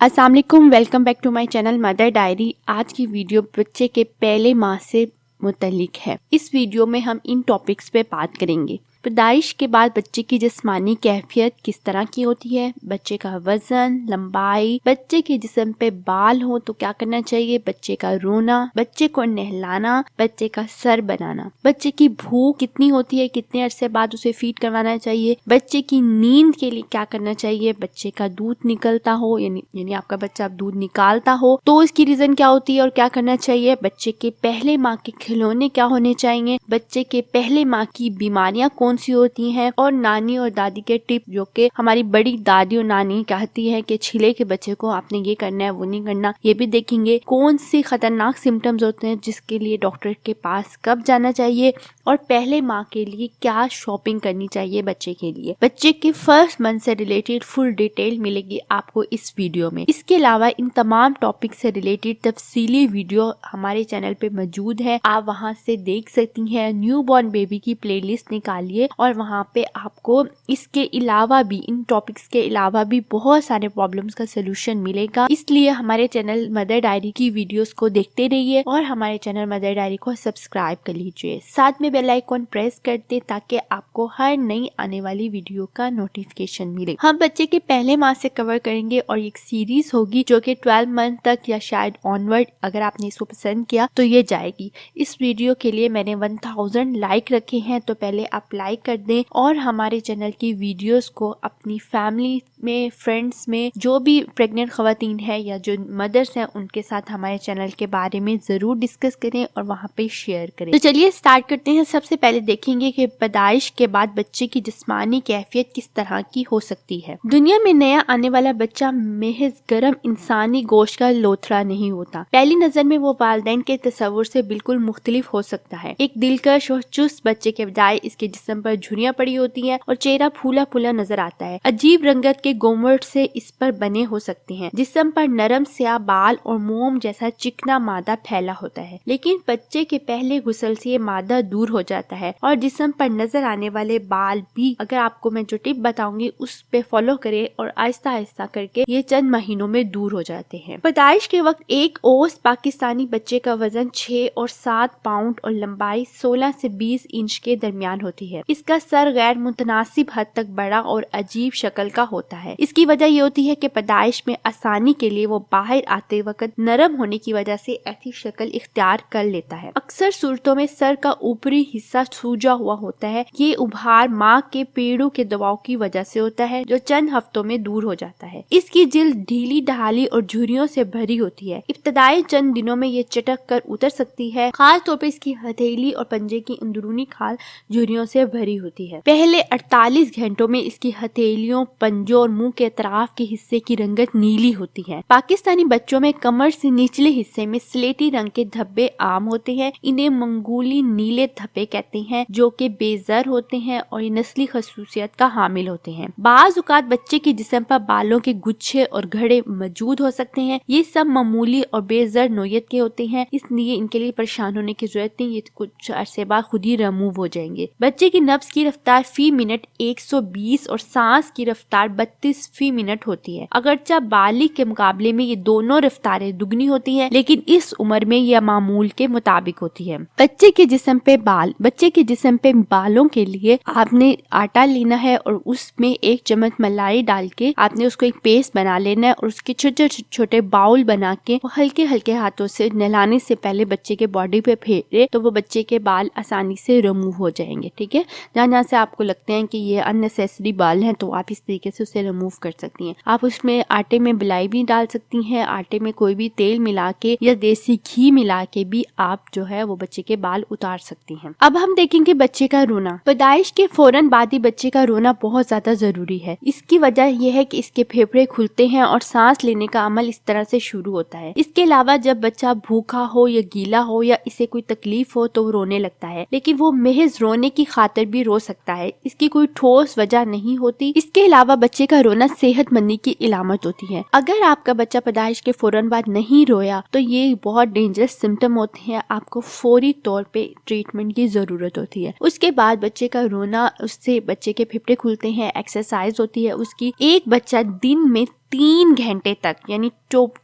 अस्सलाम वालेकुम, welcome back to my channel mother diary. आज की वीडियो बच्चे के पहले माह से मुतल्लिक है। इस वीडियो में हम इन टॉपिक्स पे बात करेंगे। पैदाइश के बाद बच्चे की जिस्मानी कैफियत किस तरह की होती है, बच्चे का वजन, लंबाई, बच्चे के जिस्म पे बाल हो तो क्या करना चाहिए, बच्चे का रोना, बच्चे को नहलाना, बच्चे का सर बनाना, बच्चे की भूख कितनी होती है, कितने अरसे बाद उसे फीड करवाना चाहिए, बच्चे की नींद के लिए क्या करना चाहिए, बच्चे का दूध निकलता हो यानी आपका बच्चा दूध निकालता हो तो इसकी रीजन क्या होती है और क्या करना चाहिए, बच्चे के पहले माह के खिलौने क्या होने चाहिए, बच्चे के पहले माह की बीमारियां कौन सी होती हैं, और नानी और दादी के टिप जो कि हमारी बड़ी दादी और नानी कहती है कि छिले के बच्चे को आपने ये करना है वो नहीं करना, ये भी देखेंगे। कौन सी खतरनाक सिम्टम्स होते हैं जिसके लिए डॉक्टर के पास कब जाना चाहिए, और पहले माह के लिए क्या शॉपिंग करनी चाहिए बच्चे के लिए। बच्चे के फर्स्ट मंथ से रिलेटेड फुल डिटेल मिलेगी आपको इस वीडियो में। इसके अलावा इन तमाम टॉपिक से रिलेटेड तफसीली वीडियो हमारे चैनल पे मौजूद है, आप वहां से देख सकती हैं। न्यू बॉर्न बेबी की प्लेलिस्ट निकालिए और वहाँ पे आपको इसके अलावा भी, इन टॉपिक्स के अलावा भी बहुत सारे प्रॉब्लम्स का सोल्यूशन मिलेगा। इसलिए हमारे चैनल मदर डायरी की वीडियोस को देखते रहिए और हमारे चैनल मदर डायरी को सब्सक्राइब कर लीजिए, साथ में बेल आइकन प्रेस कर दे ताकि आपको हर नई आने वाली वीडियो का नोटिफिकेशन मिले। हम बच्चे के पहले माह से कवर करेंगे और एक सीरीज होगी जो कि 12 मंथ तक या शायद ऑनवर्ड, अगर आपने इसको पसंद किया तो ये जाएगी। इस वीडियो के लिए मैंने 1000 लाइक रखे हैं, तो पहले आप लाइक कर दें और हमारे चैनल की वीडियोस को अपनी फैमिली में, फ्रेंड्स में, जो भी प्रेग्नेंट खवातीन है या जो मदर्स हैं उनके साथ हमारे चैनल के बारे में जरूर डिस्कस करें और वहाँ पे शेयर करें। तो चलिए स्टार्ट करते हैं। सबसे पहले देखेंगे कि पैदाइश के बाद बच्चे की जिस्मानी कैफियत किस तरह की हो सकती है। दुनिया में नया आने वाला बच्चा महज गर्म इंसानी गोश्त का लोथड़ा नहीं होता। पहली नजर में वो वालिदैन के तस्वुर से बिल्कुल मुख्तलिफ हो सकता है। एक दिलकश और चुस्त बच्चे के बजाय इसके जिस्म पर झुर्रियां पड़ी होती हैं और चेहरा फूला फूला नजर आता है। अजीब रंगत के गोमट से इस पर बने हो सकते हैं। जिस्म पर नरम स्याह बाल और मोम जैसा चिकना मादा फैला होता है, लेकिन बच्चे के पहले गुस्ल से ये मादा दूर हो जाता है और जिस्म पर नजर आने वाले बाल भी, अगर आपको मैं जो टिप बताऊंगी उस पे फॉलो करें और आहिस्ता आहिस्ता करके ये चंद महीनों में दूर हो जाते हैं। पैदाइश के वक्त एक औसत पाकिस्तानी बच्चे का वजन 6 और 7 पाउंड और लंबाई 16 से 20 इंच के दरमियान होती है। इसका सर गैर मुतनासिब हद तक बड़ा और अजीब शक्ल का होता है। इसकी वजह ये होती है कि पैदाइश में आसानी के लिए वो बाहर आते वक्त नरम होने की वजह से ऐसी शक्ल इख्तियार कर लेता है। अक्सर सूरतों में सर का ऊपरी हिस्सा सूजा हुआ होता है। ये उभार माँ के पेड़ों के दबाव की वजह से होता है जो चंद हफ्तों में दूर हो जाता है। इसकी जिल्द ढीली ढाली और झुर्रियों से भरी होती है। इब्तदाई चंद दिनों में ये चटक कर उतर सकती है। खास तौर पर इसकी हथेली और पंजे की अंदरूनी खाल झुर्रियों से भरी होती है। पहले 48 घंटों में इसकी हथेलियों, पंजों और मुंह के अतराफ के हिस्से की रंगत नीली होती है। पाकिस्तानी बच्चों में कमर से निचले हिस्से में स्लेटी रंग के धब्बे आम होते हैं। इन्हें मंगोली नीले धब्बे कहते हैं जो कि बेज़र होते हैं और ये नस्ली खसूसियत का हामिल होते हैं। बाज औक़ात बच्चे के जिस्म पर बालों के गुच्छे और घड़े मौजूद हो सकते हैं। ये सब मामूली और बेज़र नोयत के होते हैं, इसलिए इनके लिए परेशान होने की जरूरत नहीं, ये कुछ अरसे बाद खुद ही रिमूव हो जाएंगे। बच्चे की नब्ज की रफ्तार फी मिनट 120 और सांस की रफ्तार 32 फी मिनट होती है। अगरचा बालिग के मुकाबले में ये दोनों रफ्तारें दुगनी होती हैं, लेकिन इस उम्र में यह मामूल के मुताबिक होती है। बच्चे के जिस्म पे बाल, बच्चे के जिस्म पे बालों के लिए आपने आटा लेना है और उसमें 1 चम्मच मलाई डाल के आपने उसको एक पेस्ट बना लेना है और उसके छोटे छोटे बाउल बना के हल्के हल्के हाथों से नहलाने से पहले बच्चे के बॉडी पे फेरे तो वो बच्चे के बाल आसानी से रिमूव हो जाएंगे। ठीक है, जहाँ से आपको लगते हैं कि ये अननेसेसरी बाल हैं तो आप इस तरीके से उसे रिमूव कर सकती हैं। आप उसमें आटे में बिलाई भी डाल सकती हैं, आटे में कोई भी तेल मिला के या देसी घी मिला के भी आप जो है वो बच्चे के बाल उतार सकती हैं। अब हम देखेंगे बच्चे का रोना। पैदाइश के फौरन बाद ही बच्चे का रोना बहुत ज्यादा जरूरी है। इसकी वजह यह है कि इसके फेफड़े खुलते हैं और सांस लेने का अमल इस तरह से शुरू होता है। इसके अलावा जब बच्चा भूखा हो या गीला हो या इसे कोई तकलीफ हो तो वो रोने लगता है, लेकिन वो महज रोने की खातिर भी रो सकता है, इसकी कोई ठोस वजह नहीं होती। इसके अलावा बच्चे का रोना सेहतमंदी की इलामत होती है। अगर आपका बच्चा पैदाइश के फौरन बाद नहीं रोया तो ये बहुत डेंजरस सिम्टम होते हैं, आपको फौरी तौर पे ट्रीटमेंट की जरूरत होती है। उसके बाद बच्चे का रोना, उससे बच्चे के फेफड़े खुलते हैं, एक्सरसाइज होती है उसकी। एक बच्चा दिन में 3 घंटे तक, यानी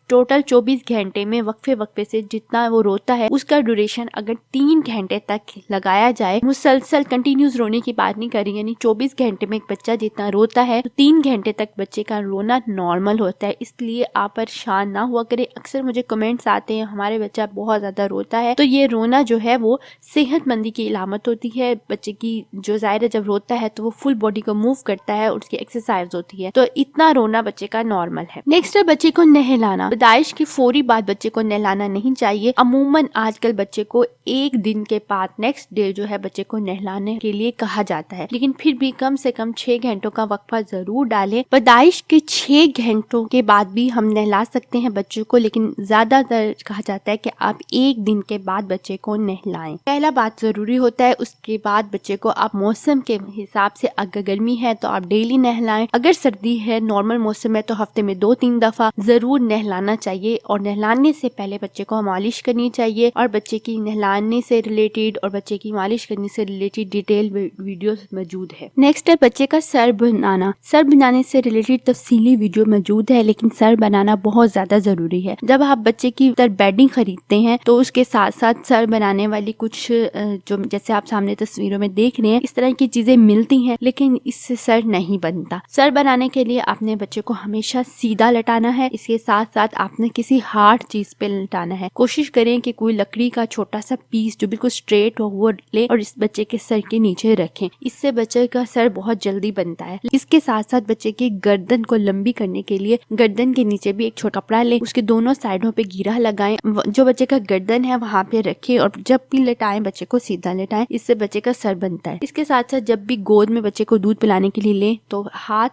टोटल 24 घंटे में वक्फे से जितना वो रोता है उसका ड्यूरेशन अगर 3 घंटे तक लगाया जाए, मुसलसल कंटिन्यूस रोने की बात नहीं कर रही, यानी 24 घंटे में एक बच्चा जितना रोता है तो 3 घंटे तक बच्चे का रोना नॉर्मल होता है। इसलिए आप परेशान ना हुआ करें। अक्सर मुझे कमेंट्स आते हैं हमारे बच्चा बहुत ज्यादा रोता है, तो ये रोना जो है वो सेहतमंदी की इलामत होती है। बच्चे की जो ज़ाहिर है जब रोता है तो वो फुल बॉडी को मूव करता है और उसकी एक्सरसाइज होती है, तो इतना रोना बच्चे का नॉर्मल है। नेक्स्ट है बच्चे को नहलाना। पैदाइश की फौरी बाद बच्चे को नहलाना नहीं चाहिए। अमूमन आजकल बच्चे को 1 दिन के बाद नेक्स्ट डे जो है बच्चे को नहलाने के लिए कहा जाता है, लेकिन फिर भी कम से कम 6 घंटों का वक्फा जरूर डालें। पैदाइश के 6 घंटों के बाद भी हम नहला सकते हैं बच्चों को, लेकिन ज्यादातर कहा जाता है कि आप 1 दिन के बाद बच्चे को नहलाएं। पहला बात जरूरी होता है। उसके बाद बच्चे को आप मौसम के हिसाब से, अगर गर्मी है तो आप डेली नहलाएं, अगर सर्दी है नॉर्मल मौसम है तो हफ्ते में 2-3 दफा जरूर नहलाना चाहिए। और नहलाने से पहले बच्चे को मालिश करनी चाहिए, और बच्चे की नहलाने से रिलेटेड और बच्चे की मालिश करने से रिलेटेड डिटेल वीडियो मौजूद है। नेक्स्ट है बच्चे का सर बनाना। सर बनाने से रिलेटेड तफसीली वीडियो मौजूद है, लेकिन सर बनाना बहुत ज्यादा जरूरी है। जब आप बच्चे की बेडिंग खरीदते हैं तो उसके साथ साथ सर बनाने वाली कुछ जो जैसे आप सामने तस्वीरों में देख रहे हैं इस तरह की चीजें मिलती हैं, लेकिन इससे सर नहीं बनता। सर बनाने के लिए आपने बच्चे को हमेशा सीधा लटाना है। इसके साथ साथ आपने किसी हार्ड चीज पे लटाना है। कोशिश करें कि कोई लकड़ी का छोटा सा पीस जो बिल्कुल स्ट्रेट हो वो ले और इस बच्चे के सर के नीचे रखें। इससे बच्चे का सर बहुत जल्दी बनता है। इसके साथ साथ बच्चे की गर्दन को लंबी करने के लिए गर्दन के नीचे भी एक छोटा कपड़ा ले, उसके दोनों साइडों पे घेरा लगाएं, जो बच्चे का गर्दन है वहां पे रखें और जब भी लटाएं बच्चे को सीधा लटाएं। इससे बच्चे का सर बनता है। इसके साथ साथ जब भी गोद में बच्चे को दूध पिलाने के लिए लें तो हाथ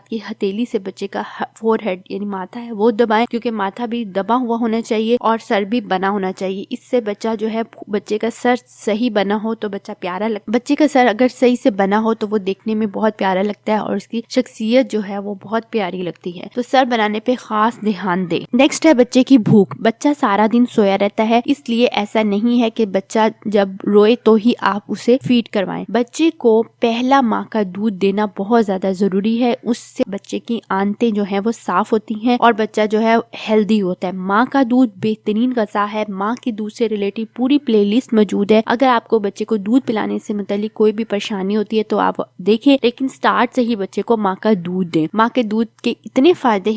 की हथेली से बच्चे का फोरहेड यानी माथा है वो दबाएं, क्योंकि माथा भी दबा हुआ होना चाहिए और सर भी बना होना चाहिए। इससे बच्चा जो है बच्चे का सर सही बना हो तो बच्चा प्यारा बच्चे का सर अगर सही से बना हो तो वो देखने में बहुत प्यारा लगता है और उसकी शख्सियत जो है वो बहुत प्यारी लगती है। तो सर बनाने पे खास ध्यान दे। नेक्स्ट है बच्चे की भूख। बच्चा सारा दिन सोया रहता है, इसलिए ऐसा नहीं है कि बच्चा जब रोए तो ही आप उसे फीड करवाएं। बच्चे को पहला माँ का दूध देना बहुत ज्यादा जरूरी है। उससे बच्चे की आंतें जो है वो साफ होती हैं और बच्चा जो है हेल्दी होता है। माँ का दूध बेहतरीन ग़िज़ा है। माँ के दूध से रिलेटेड पूरी प्लेलिस्ट मौजूद है। अगर आपको बच्चे को दूध पिलाने से मुतालिक कोई भी परेशानी होती है तो आप देखें, लेकिन स्टार्ट से ही बच्चे को माँ का दूध दें। माँ के दूध के इतने फायदे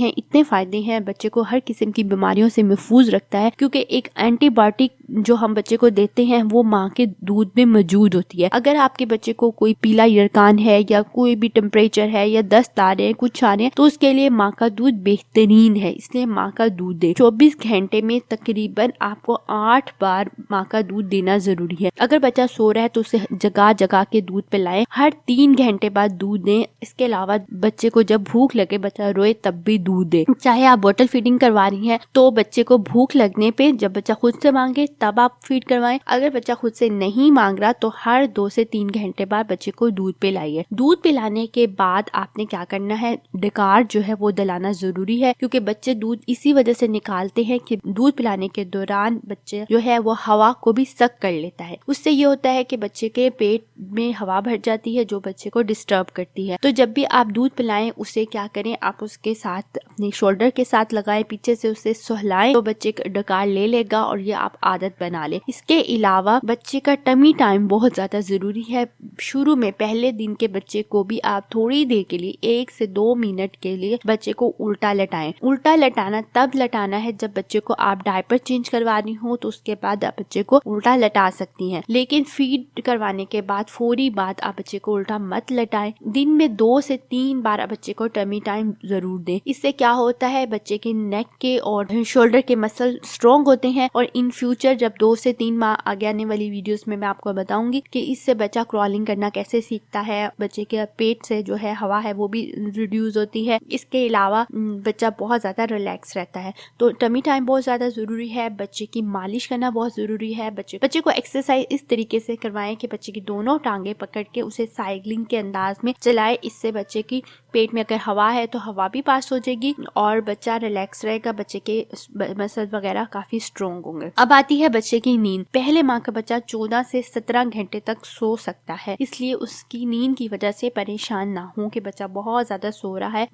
हैं, बच्चे को हर किस्म की बीमारियों से महफूज रखता है, क्योंकि एक एंटीबायोटिक जो हम बच्चे को देते हैं वो माँ के दूध में मौजूद होती है। अगर आपके बच्चे को कोई पीला यरकान है या कोई भी टेम्परेचर है या दस्त आ रहे हैं, कुछ आ रहे हैं, तो उसके लिए माँ का दूध बेहतरीन है। इसलिए माँ का दूध दें। 24 घंटे में तकरीबन आपको 8 बार माँ का दूध देना जरूरी है। अगर बच्चा सो रहा है तो उसे जगा के दूध पिलाएं। हर 3 घंटे बाद दूध दें। इसके अलावा बच्चे को जब भूख लगे, बच्चा रोए तब भी दूध दें। चाहे आप बोतल फीडिंग करवा रही हैं तो बच्चे को भूख लगने पे जब बच्चा खुद से मांगे तब आप फीड करवाएं। अगर बच्चा खुद से नहीं मांग रहा तो हर 2 से 3 घंटे बाद बच्चे को दूध पिलाइए। दूध पिलाने के बाद आपने क्या करना है, डकार जो है वो दिलाना जरूरी है, क्योंकि बच्चे दूध इसी वजह से निकालते हैं कि दूध पिलाने के दौरान बच्चे जो है वो हवा को भी सक कर लेता है। उससे ये होता है कि बच्चे के पेट में हवा भर जाती है जो बच्चे को डिस्टर्ब करती है। तो जब भी आप दूध पिलाएं उसे क्या करें, आप उसके साथ अपने शोल्डर के साथ लगाएं, पीछे से उसे सहलाएं तो बच्चे का डकार ले लेगा और ये आप आदत बना ले। इसके अलावा बच्चे का टमी टाइम बहुत ज्यादा जरूरी है। शुरू में पहले दिन के बच्चे को भी आप थोड़ी देर के लिए 1 से 2 मिनट के लिए बच्चे को उल्टा लटाएं। उल्टा लटाना तब लटाना है जब बच्चे को आप डायपर चेंज करवा रही हो, तो उसके बाद आप बच्चे को उल्टा लटा सकती हैं, लेकिन फीड करवाने के बाद फौरी बाद आप बच्चे को उल्टा मत लटाएं। दिन में 2 से 3 बार आप बच्चे को टमी टाइम जरूर दें। इससे क्या होता है, बच्चे के नेक के और शोल्डर के मसल स्ट्रॉन्ग होते हैं और इन फ्यूचर जब 2 से 3 माह आगे आने वाली वीडियोस में मैं आपको बताऊंगी कि इससे बच्चा क्रॉलिंग करना कैसे सीखता है। बच्चे के पेट से जो है हवा है वो भी रिड्यूस होती है। इसके अलावा बच्चा बहुत ज्यादा रिलैक्स रहता है। तो टमी टाइम बहुत ज्यादा जरूरी है। बच्चे की मालिश करना बहुत जरूरी है। बच्चे को एक्सरसाइज इस तरीके से करवाएं कि बच्चे की दोनों टांगे पकड़ के उसे साइकिलिंग के अंदाज में चलाए। इससे बच्चे की पेट में अगर हवा है तो हवा भी पास हो जाएगी और बच्चा रिलैक्स रहेगा। बच्चे के मसल वगैरह काफी स्ट्रॉन्ग होंगे। अब आती है बच्चे की नींद। पहले माह का बच्चा 14 से 17 घंटे तक सो सकता है, इसलिए उसकी नींद की वजह से परेशान ना हो कि बच्चा बहुत ज्यादा सो रहा है।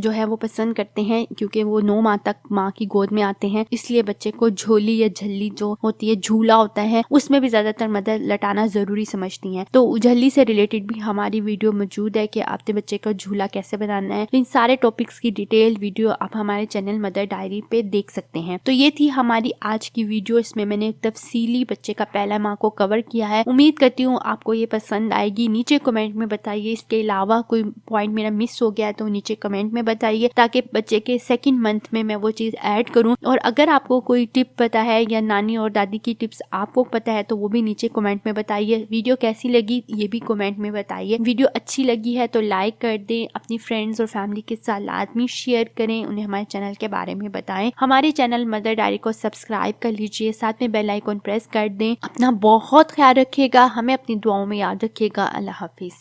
जो है वो पसंद करते हैं क्योंकि वो 9 माह तक माँ की गोद में आते हैं, इसलिए बच्चे को झोली या झल्ली जो होती है, झूला होता है, उसमें भी ज्यादातर मदर लटाना जरूरी समझती हैं। तो झल्ली से रिलेटेड भी हमारी वीडियो मौजूद है कि आपके बच्चे का झूला कैसे बनाना है। तो इन सारे टॉपिक्स की डिटेल वीडियो आप हमारे चैनल मदर डायरी पे देख सकते हैं। तो ये थी हमारी आज की वीडियो। इसमें मैंने तफसीली बच्चे का पहला माह को कवर किया है। उम्मीद करती हूँ आपको ये पसंद आएगी। नीचे कमेंट में बताइए, इसके अलावा कोई पॉइंट मेरा मिस हो गया है तो नीचे कमेंट में बताइए, ताकि बच्चे के सेकंड मंथ में मैं वो चीज ऐड करूं। और अगर आपको कोई टिप पता है या नानी और दादी की टिप्स आपको पता है तो वो भी नीचे कमेंट में बताइए। वीडियो कैसी लगी ये भी कमेंट में बताइए। वीडियो अच्छी लगी है तो लाइक कर दें, अपनी फ्रेंड्स और फैमिली के साथ लाजमी शेयर करें, उन्हें हमारे चैनल के बारे में बताएं। हमारे चैनल मदर डायरी को सब्सक्राइब कर लीजिए, साथ में बेल आइकन प्रेस कर दें। अपना बहुत ख्याल रखिएगा, हमें अपनी दुआओं में याद रखिएगा। अल्लाह हाफिज।